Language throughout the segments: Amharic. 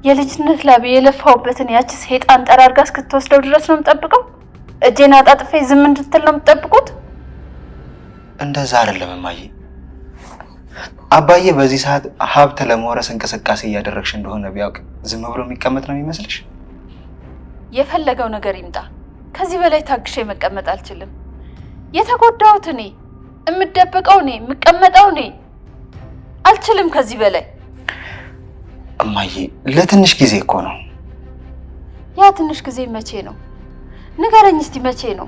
የልጅነት ላብ የለፋውበትን ያቺ ሰይጣን ጠራርጋ እስክትወስደው ድረስ ነው የምጠብቀው? እጄን አጣጥፌ ዝም እንድትል ነው የምጠብቁት? እንደዛ አይደለም እማዬ። አባዬ በዚህ ሰዓት ሀብት ለመውረስ እንቅስቃሴ እያደረግሽ እንደሆነ ቢያውቅ ዝም ብሎ የሚቀመጥ ነው የሚመስልሽ? የፈለገው ነገር ይምጣ፣ ከዚህ በላይ ታግሼ መቀመጥ አልችልም። የተጎዳሁት እኔ፣ የምደበቀው እኔ፣ የምቀመጠው እኔ። አልችልም ከዚህ በላይ። እማዬ ለትንሽ ጊዜ እኮ ነው። ያ ትንሽ ጊዜ መቼ ነው? ንገረኝ እስቲ መቼ ነው?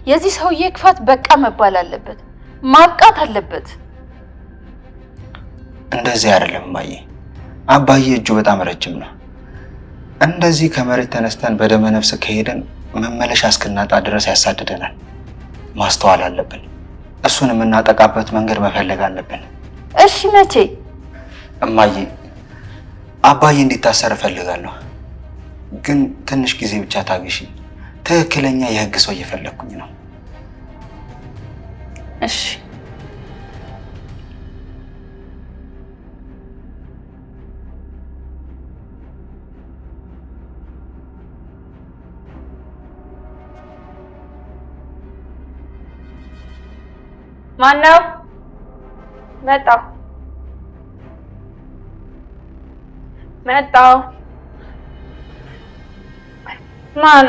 የዚህ ሰውዬ ክፋት በቃ መባል አለበት፣ ማብቃት አለበት። እንደዚህ አይደለም እማዬ። አባዬ እጁ በጣም ረጅም ነው። እንደዚህ ከመሬት ተነስተን በደመ ነፍስ ከሄደን መመለሻ እስክናጣ ድረስ ያሳድደናል። ማስተዋል አለብን። እሱን የምናጠቃበት መንገድ መፈለግ አለብን። እሺ መቼ? እማዬ አባዬ እንዲታሰር እፈልጋለሁ፣ ግን ትንሽ ጊዜ ብቻ ታግሺ። ትክክለኛ የህግ ሰው እየፈለግኩኝ ነው። እሺ ማነው? መጣሁ ማን?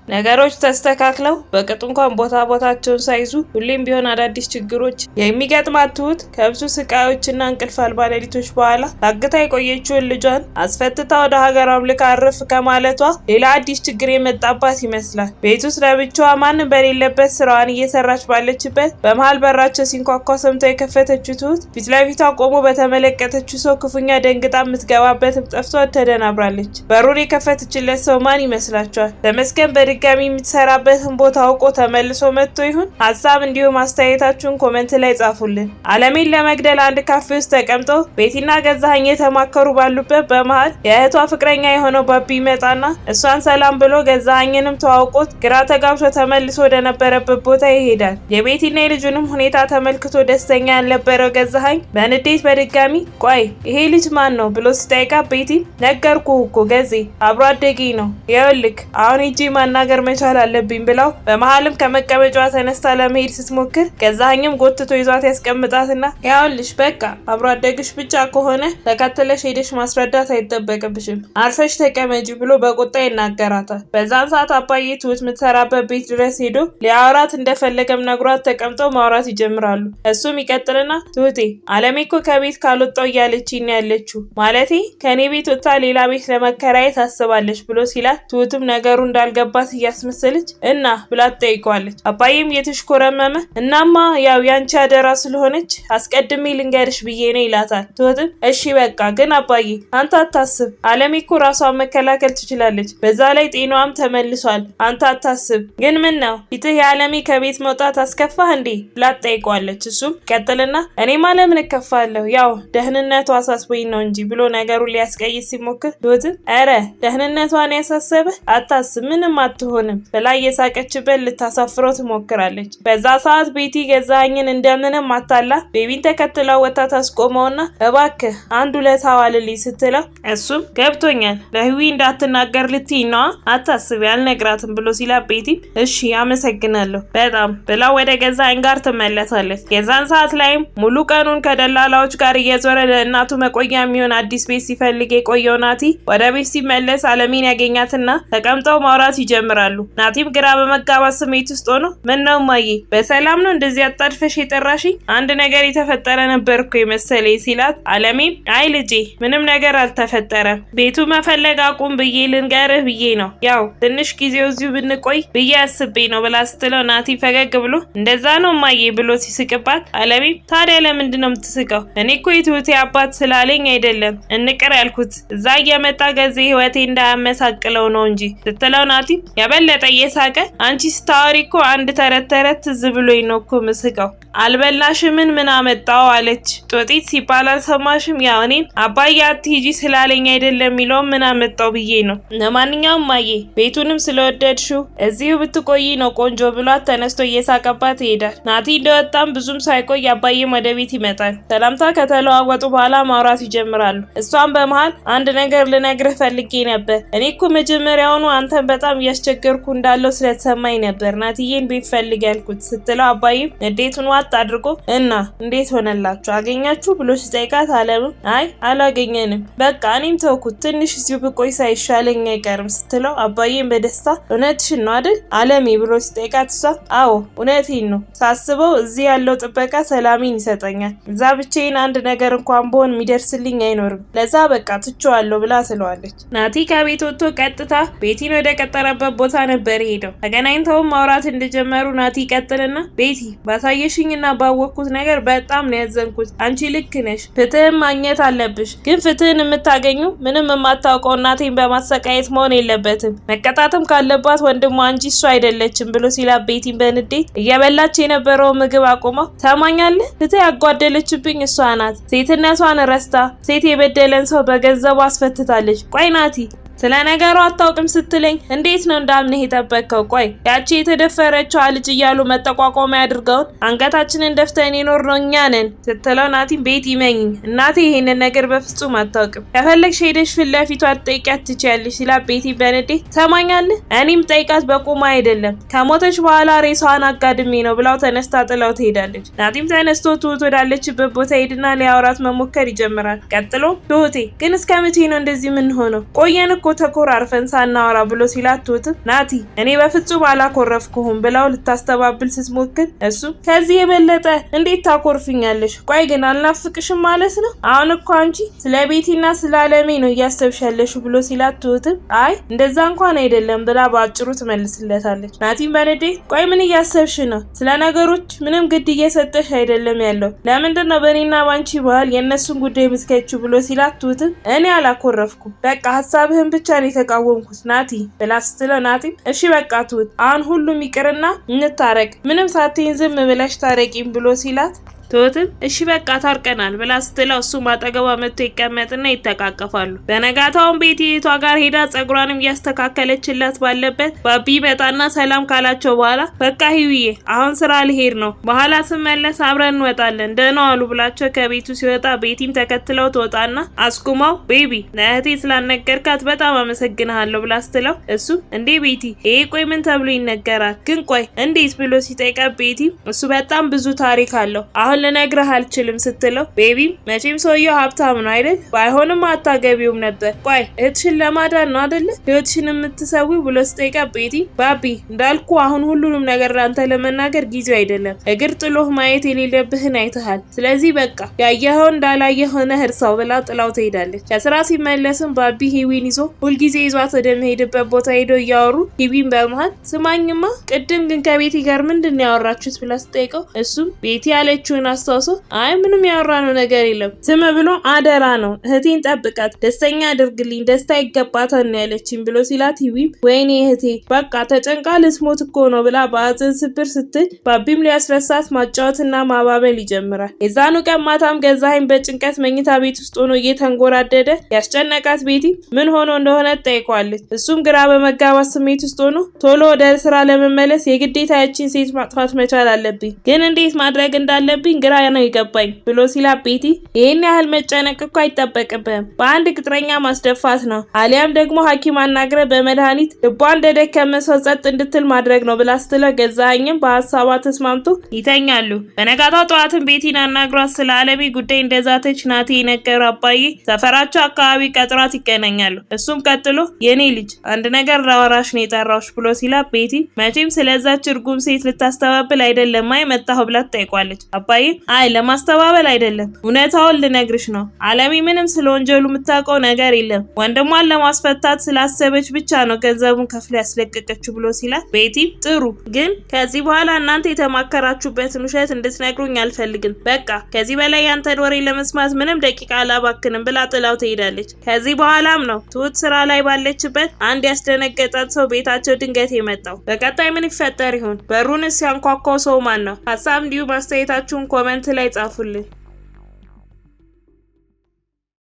ነገሮች ተስተካክለው በቅጡ እንኳን ቦታቸውን ሳይዙ ሁሌም ቢሆን አዳዲስ ችግሮች የሚገጥማት ትሁት ከብዙ ስቃዮችና እንቅልፍ አልባ ሌሊቶች በኋላ ታግታ የቆየችውን ልጇን አስፈትታ ወደ ሀገሯ ልካ አረፍ ከማለቷ ሌላ አዲስ ችግር የመጣባት ይመስላል። ቤት ውስጥ ለብቻዋ ማንም በሌለበት ስራዋን እየሰራች ባለችበት በመሀል በራቸው ሲንኳኳ ሰምታ የከፈተችው ትሁት ፊት ለፊቷ ቆሞ በተመለከተችው ሰው ክፉኛ ደንግጣ የምትገባበትም ጠፍቷት ተደናብራለች። በሩን የከፈተችለት ሰው ማን ይመስላችኋል? ተመስገን በድጋሚ የምትሰራበትን ቦታ አውቆ ተመልሶ መጥቶ ይሁን? ሀሳብ እንዲሁም አስተያየታችሁን ኮሜንት ላይ ጻፉልን። አለሜን ለመግደል አንድ ካፌ ውስጥ ተቀምጦ ቤቲና ገዛኸኝ የተማከሩ ባሉበት በመሃል የእህቷ ፍቅረኛ የሆነው ባቢ ይመጣና እሷን ሰላም ብሎ ገዛኸኝንም ተዋውቆት ግራ ተጋብቶ ተመልሶ ወደ ነበረበት ቦታ ይሄዳል። የቤቲና የልጁንም ሁኔታ ተመልክቶ ደስተኛ ያልነበረው ገዛኸኝ በንዴት በድጋሚ ቆይ ይሄ ልጅ ማን ነው ብሎ ሲጠይቃ ቤቲ ነገርኩህ እኮ ገዜ አብሮ አደጌ ነው፣ ይኸውልህ አሁን ሂጂ ማናገር መቻል አለብኝ ብላው በመሃልም ከመቀመጫዋ ተነስታ ለመሄድ ስትሞክር ገዛኸኝም ጎትቶ ይዟት ያስቀምጣትና ይኸውልሽ በቃ አብሮ አደግሽ ብቻ ከሆነ ተከትለሽ ሄደሽ ማስረዳት አይጠበቅብሽም፣ አርፈሽ ተቀመጪ ብሎ በቁጣ ይናገራታል። በዛን ሰዓት አባዬ ትሁት የምትሰራበት ቤት ድረስ ሄዶ ሊያወራት እንደፈለገም ነግሯት ተቀምጠው ማውራት ይጀምራሉ። እሱም ይቀጥልና ትሁቴ አለሜ እኮ ከቤት ካልወጣው እያለችኝ ያለችው ማለቴ ከኔ ቤት ወጥታ ሌላ ቤት ለመከራየት ታስባለች ብሎ ሲላት ትሁትም ነገሩ እንዳልገባት እያስመሰለች እና ብላ ትጠይቀዋለች። አባዬም እየተሽኮረመመ እናማ ያው ያንቺ አደራ ስለሆነች አስቀድሜ ልንገርሽ ብዬ ነው ይላታል። ትሁትም እሺ በቃ ግን አባዬ አንተ አታስብ፣ አለሜ እኮ ራሷን መከላከል ትችላለች፣ በዛ ላይ ጤናዋም ተመልሷል፣ አንተ አታስብ። ግን ምን ነው ፊትህ የአለሜ ከቤት መውጣት አስከፋህ እንዴ ብላ ትጠይቀዋለች። እሱም ቀጥልና እኔማ ለምን እከፋለሁ ያው ደህንነቷ አሳስቦኝ ነው እንጂ ብሎ ነገሩን ሊያስቀይስ ሲሞክር ትሁትም ኧረ ደህንነቷን ያሳሰበህ አታስብ ምንም አትሆንም ብላ እየሳቀችበት ልታሳፍረው ትሞክራለች። በዛ ሰዓት ቤቲ ገዛኸኝን እንደምንም አታላ ቤቢን ተከትላ ወጣ ታስቆመውና እባክህ አንድ ውለታ ዋልልኝ ስትለው እሱም ገብቶኛል ለህዊ እንዳትናገር ልትይ ነዋ አታስቢ አልነግራትም ብሎ ሲላ ቤቲ እሺ አመሰግናለሁ በጣም ብላ ወደ ገዛኸኝ ጋር ትመለሳለች። የዛን ሰዓት ላይም ሙሉ ቀኑን ከደላላዎች ጋር እየዞረ ለእናቱ መቆያ የሚሆን አዲስ ቤት ሲፈልግ የቆየው ናቲ ወደ ቤት ሲመለስ አለሜን ያገኛትና ተቀምጠው ማውራት ይጀምራሉ። ናቲም ግራ በመጋባት ስሜት ውስጥ ሆኖ ምን ነው ማዬ በሰላም ነው እንደዚህ አጣድፈሽ የጠራሽኝ? አንድ ነገር የተፈጠረ ነበር እኮ የመሰለኝ ሲላት አለሜም አይ ልጄ ምንም ነገር አልተፈጠረም፣ ቤቱ መፈለግ አቁም ብዬ ልንገርህ ብዬ ነው፣ ያው ትንሽ ጊዜው እዚሁ ብንቆይ ብዬ አስቤ ነው ብላ ስትለው ናቲ ፈገግ ብሎ እንደዛ ነው ማዬ ብሎ ሲስቅባት አለሜም ታዲያ ለምንድን ነው የምትስቀው? እኔ እኮ የትሁቴ አባት ስላለኝ አይደለም እንቅር ያልኩት እዛ እየመጣ ገዜ ህይወቴ እንዳያመሳቅለው ነው እንጂ ስትለው ናቲ የበለጠ እየሳቀ አንቺ ስታወሪ እኮ አንድ ተረት ትዝ ብሎኝ ነው እኮ ምስቀው። አልበላሽምን ምን አመጣው አለች። ጦጢት ሲባል አልሰማሽም? ያው እኔን አባዬ አትሂጂ ስላለኝ አይደለም የሚለው ምን አመጣው ብዬ ነው። ለማንኛውም ማዬ ቤቱንም ስለወደድሽው እዚሁ ብትቆይ ነው ቆንጆ ብሏት ተነስቶ እየሳቀባት ይሄዳል። ናቲ እንደወጣም ብዙም ሳይቆይ አባዬም ወደ ቤት ይመጣል። ሰላምታ ከተለዋወጡ በኋላ ማውራት ይጀምራሉ። እሷም በመሃል አንድ ነገር ልነግርህ ፈልጌ ነበር። እኔ እኮ መጀመሪያውኑ አንተን በጣም እያስቸገርኩ እንዳለው ስለተሰማኝ ነበር ናቲዬን ቤት ፈልግ ያልኩት ስትለው አባዬም ንዴቱን ዋጥ አድርጎ እና እንዴት ሆነላችሁ አገኛችሁ ብሎ ሲጠይቃት አለምም አይ አላገኘንም በቃ እኔም ተውኩት ትንሽ እዚሁ ብቆይ ሳይሻለኝ አይቀርም ስትለው አባዬም በደስታ እውነትሽን ነው አይደል አለሜ ብሎ ሲጠይቃት እሷ አዎ እውነቴን ነው ሳስበው እዚህ ያለው ጥበቃ ሰላሜን ይሰጠኛል እዛ ብቻዬን አንድ ነገር እንኳን ብሆን የሚደርስልኝ አይኖርም ለዛ በቃ ትቼዋለሁ ብላ ትለዋለች። ናቲ ከቤት ወጥቶ ቀጥታ ቤቲን ወደ ቀጠረበት ቦታ ነበር ሄደው። ተገናኝተውም ማውራት እንደጀመሩ ናቲ ይቀጥልና ቤቲ ባሳየሽኝና ባወቅኩት ነገር በጣም ነው ያዘንኩት። አንቺ ልክ ነሽ፣ ፍትህን ማግኘት አለብሽ። ግን ፍትህን የምታገኙ ምንም የማታውቀው እናቴን በማሰቃየት መሆን የለበትም። መቀጣትም ካለባት ወንድሟ እንጂ እሱ አይደለችም ብሎ ሲላት ቤቲን በንዴት እየበላች የነበረው ምግብ አቁመው ታማኛለህ? ፍትህ ያጓደለችብኝ እሷ ናት። ሴትነቷን ረስታ ሴት የበደለን ሰው በገንዘቡ አስፈትታለች። ቆይ ናቲ ስለ ነገሩ አታውቅም ስትለኝ እንዴት ነው እንዳምንህ የጠበቅከው? ቆይ ያቺ የተደፈረችው ልጅ እያሉ መጠቋቋሚያ አድርገውን አንገታችንን ደፍተን የኖርነው እኛ ነን ስትለው ናቲም ቤት ይመኝ እናቴ ይሄንን ነገር በፍጹም አታውቅም። ከፈለግሽ ሄደሽ ፊት ለፊቷ ትጠይቂያት ትችያለሽ ሲላት ቤቲ በንዴት ሰማኛለህ? እኔም ጠይቃት በቁማ አይደለም ከሞተች በኋላ ሬሷን አጋድሜ ነው ብላው ተነስታ ጥላው ትሄዳለች። ናቲም ተነስቶ ትሁት ወዳለችበት ቦታ ሄድና ሊያወራት መሞከር ይጀምራል። ቀጥሎ ትሁቴ ግን እስከ መቼ ነው እንደዚህ ምን ሆነው? ቆየን እኮ ተኮራርፈን ሳናወራ ብሎ ሲላት ትሁትም ናቲ እኔ በፍጹም አላኮረፍኩህም ብለው ልታስተባብል ስትሞክር እሱ ከዚህ የበለጠ እንዴት ታኮርፍኛለሽ? ቆይ ግን አልናፍቅሽም ማለት ነው? አሁን እኮ አንቺ ስለ ቤቲና ስለ አለሜ ነው እያሰብሻለሽ ብሎ ሲላት ትሁትም አይ እንደዛ እንኳን አይደለም ብላ በአጭሩ ትመልስለታለች። ናቲም በንዴት ቆይ ምን እያሰብሽ ነው? ስለ ነገሮች ምንም ግድ እየሰጠሽ አይደለም ያለው ለምንድን ነው በእኔና ባንቺ ባህል የእነሱን ጉዳይ የምትከቺው ብሎ ሲላት ትሁትም እኔ አላኮረፍኩም በቃ ሀሳብህን ብቻ ነው የተቃወምኩት ናቲ ብላ ስትለው ናቲም እሺ በቃ ትሁት አሁን ሁሉም ይቅርና እንታረቅ ምንም ሳትይኝ ዝም ብለሽ ታረቂም ብሎ ሲላት ትሁትም እሺ በቃ ታርቀናል ብላ ስትለው እሱ ማጠገቧ መጥቶ ይቀመጥና ይተቃቀፋሉ። በነጋታውም ቤቲቷ ጋር ሄዳ ጸጉሯንም እያስተካከለችላት ባለበት ባቢ መጣና ሰላም ካላቸው በኋላ በቃ ህዩዬ አሁን ስራ ልሄድ ነው በኋላ ስመለስ አብረን እንወጣለን ደህና ዋሉ ብላቸው ከቤቱ ሲወጣ ቤቲም ተከትለው ትወጣና አስቁማው ቤቢ ለእህቴ ስላልነገርካት በጣም አመሰግንሃለሁ ብላ ስትለው እሱ እንዴ ቤቲ ይሄ ቆይ ምን ተብሎ ይነገራል ግን ቆይ እንዴት ብሎ ሲጠይቃት ቤቲ እሱ በጣም ብዙ ታሪክ አለው አሁን ልነግርህ አልችልም ስትለው ቤቢም መቼም ሰውየው ሀብታም ነው አይደል ባይሆንም አታገቢውም ነበር ቆይ እህትሽን ለማዳን ነው አይደል ህይወትሽን የምትሰዊው ብሎ ሲጠይቃት ቤቲ ባቢ እንዳልኩ አሁን ሁሉንም ነገር ላንተ ለመናገር ጊዜው አይደለም እግር ጥሎህ ማየት የሌለብህን አይተሃል ስለዚህ በቃ ያየኸው እንዳላየ ሆነ እርሳው ብላ ጥላው ትሄዳለች። ከስራ ሲመለስም ባቢ ሂዊን ይዞ ሁልጊዜ ይዟት ወደሚሄድበት ቦታ ሄደው እያወሩ ሂዊን በመሃል ስማኝማ ቅድም ግን ከቤቲ ጋር ምንድን ያወራችሁት ብላ ስጠይቀው እሱም ቤቲ ያለችውን አስታውሶ አይ ምንም ያወራነው ነገር የለም ዝም ብሎ አደራ ነው እህቴን ጠብቃት ደስተኛ አድርግልኝ ደስታ ይገባታል ነው ያለችኝ ብሎ ሲላት ሂዊም ወይኔ እህቴ በቃ ተጨንቃ ልትሞት እኮ ነው ብላ በአዘን ስብር ስትል ባቢም ሊያስረሳት ማጫወትና ማባበል ይጀምራል። የዛኑ ቀን ማታም ገዛኸኝ በጭንቀት መኝታ ቤት ውስጥ ሆኖ እየተንጎራደደ ያስጨነቃት ቤቲ ምን ሆኖ እንደሆነ ትጠይቀዋለች። እሱም ግራ በመጋባት ስሜት ውስጥ ሆኖ ቶሎ ወደ ስራ ለመመለስ የግዴታ ያቺን ሴት ማጥፋት መቻል አለብኝ ግን እንዴት ማድረግ እንዳለብኝ ግራ ነው ይገባኝ ብሎ ሲላት ቤቲ ይሄን ያህል መጨነቅ እኮ አይጠበቅብህም በአንድ ቅጥረኛ ማስደፋት ነው አሊያም ደግሞ ሐኪም አናግረ በመድኃኒት ልቧ እንደደከመ ሰው ጸጥ እንድትል ማድረግ ነው ብላ ስትለው ገዛኸኝም በሀሳቧ ተስማምቶ ይተኛሉ። በነጋታው ጠዋትን ቤቲን አናግሯት ስለ አለሜ ጉዳይ እንደዛተች ናቲ የነገሩ አባዬ ሰፈራቸው አካባቢ ቀጥሯት ይገናኛሉ። እሱም ቀጥሎ የኔ ልጅ አንድ ነገር ላወራሽ ነው የጠራሁሽ ብሎ ሲላት ቤቲ መቼም ስለዛች እርጉም ሴት ልታስተባብል አይደለም የመጣሁ ብላ ትጠይቋለች። አባዬ አይ ለማስተባበል አይደለም፣ እውነታውን ልነግርሽ ነው። አለሚ ምንም ስለ ወንጀሉ የምታውቀው ነገር የለም። ወንድሟን ለማስፈታት ስላሰበች ብቻ ነው ገንዘቡን ከፍላ ያስለቀቀችው ብሎ ሲላት፣ ቤቲ ጥሩ፣ ግን ከዚህ በኋላ እናንተ የተማከራችሁበትን ውሸት እንድትነግሩኝ አልፈልግም። በቃ ከዚህ በላይ ያንተን ወሬ ለመስማት ምንም ደቂቃ አላባክንም ብላ ጥላው ትሄዳለች። ከዚህ በኋላም ነው ትሁት ስራ ላይ ባለችበት አንድ ያስደነገጣት ሰው ቤታቸው ድንገት የመጣው። በቀጣይ ምን ይፈጠር ይሆን? በሩንስ ያንኳኳው ሰው ማን ነው? ሀሳብ እንዲሁ ማስተያየታችሁን ኮመንት ላይ ጻፉልኝ።